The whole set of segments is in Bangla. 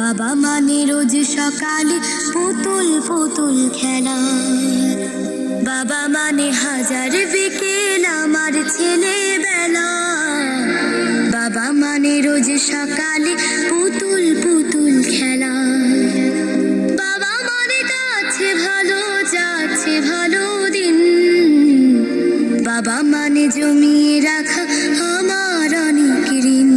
বাবা মানে রোজ সকালে পুতুল পুতুল খেলা। বাবা মানে হাজার বিকেল আমার ছেলেবেলা। বাবা মানে রোজ সকালে পুতুল পুতুল খেলা। বাবা মানে কাছে ভালো যাচ্ছে ভালো দিন। বাবা মানে জমিয়ে রাখা আমার অনেক ঋণ।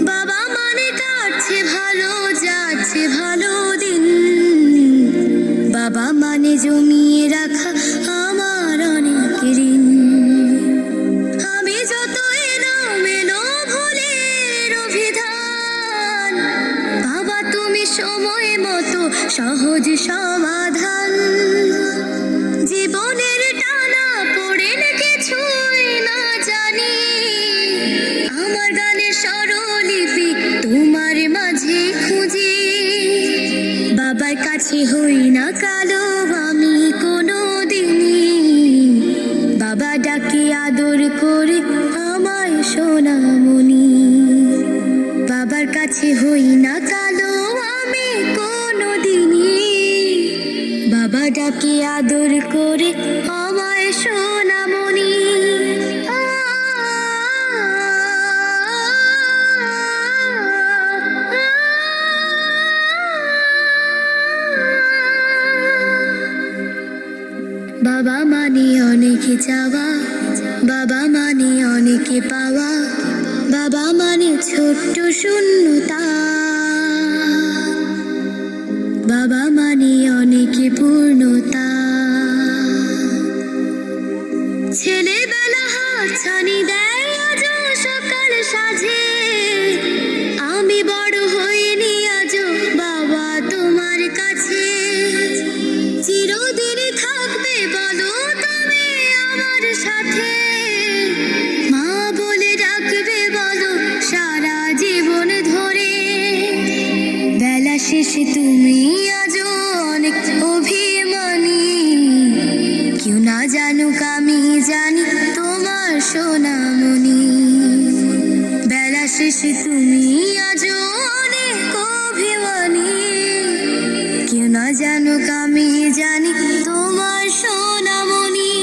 বাবা মানে কাটছে ভালো যাচ্ছে ভালো দিন। বাবা মানে জমিয়ে রাখা আমার অনেক ঋণ। আমি যত এলোমেলো ভুলের অভিধান, বাবা তুমি সময় মতো সহজ সমাধান। জীবনের টানা পড়েন কিছুই না জানি, আমার গানের স্বরলিপি তোমার মাঝে খুঁজি। বাবার কাছে হই না কালো আমি কোনো দিনই, বাবা ডাকে আদর করে আমায় সোনামণি। বাবার কাছে হই না কালো আমি কোনো দিনই, বাবা ডাকে আদর করে আমায় সোনামণি। বাবা মানে অনেক চাওয়া, বাবা মানে অনেক পাওয়া। বাবা মানে ছোট্ট শূন্যতা, বাবা মানে অনেক পূর্ণতা। ছেলেবেলা হাতছানি দেয় আজও সকাল সাজে, আমি বড় হইনি আজও বাবা তোমার কাছে। চিরদিন থাকবে বলো তুমি আমার সাথে, মা বলে ডাকবে বলো সারা জীবন ধরে। বেলা শেষে তুমি আজও অনেক অভিমানী, কেউ না জানুক আমি জানি তোমার সোনামণি। বেলা শেষে তুমি আজও অনেক অভিমানী, কেউ না জানুক আমি জানি তোমার সোনামণি।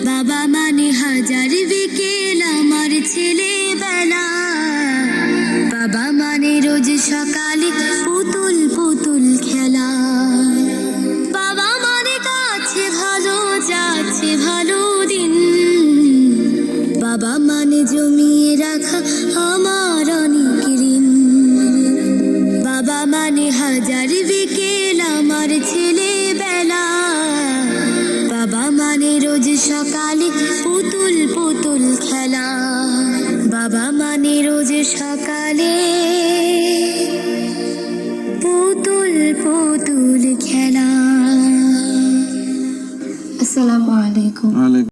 বাবা মানে হাজার বিকেল আমার ছেলেবেলা। বাবা মানে রোজ সকালে পুতুল পুতুল খেলা। বাবা মানে কাছে ভালো যাচ্ছে ভালো দিন। বাবা মানে জমিয়ে রাখা আমার অনেক ঋণ। বাবা মানে হাজার বিকেল আমার ছেলেবেলা। বাবা মানে রোজ সকালে পুতুল পুতুল খেলা। বাবা মানে রোজ সকালে পুতুল পুতুল খেলা। আসসালামু আলাইকুম।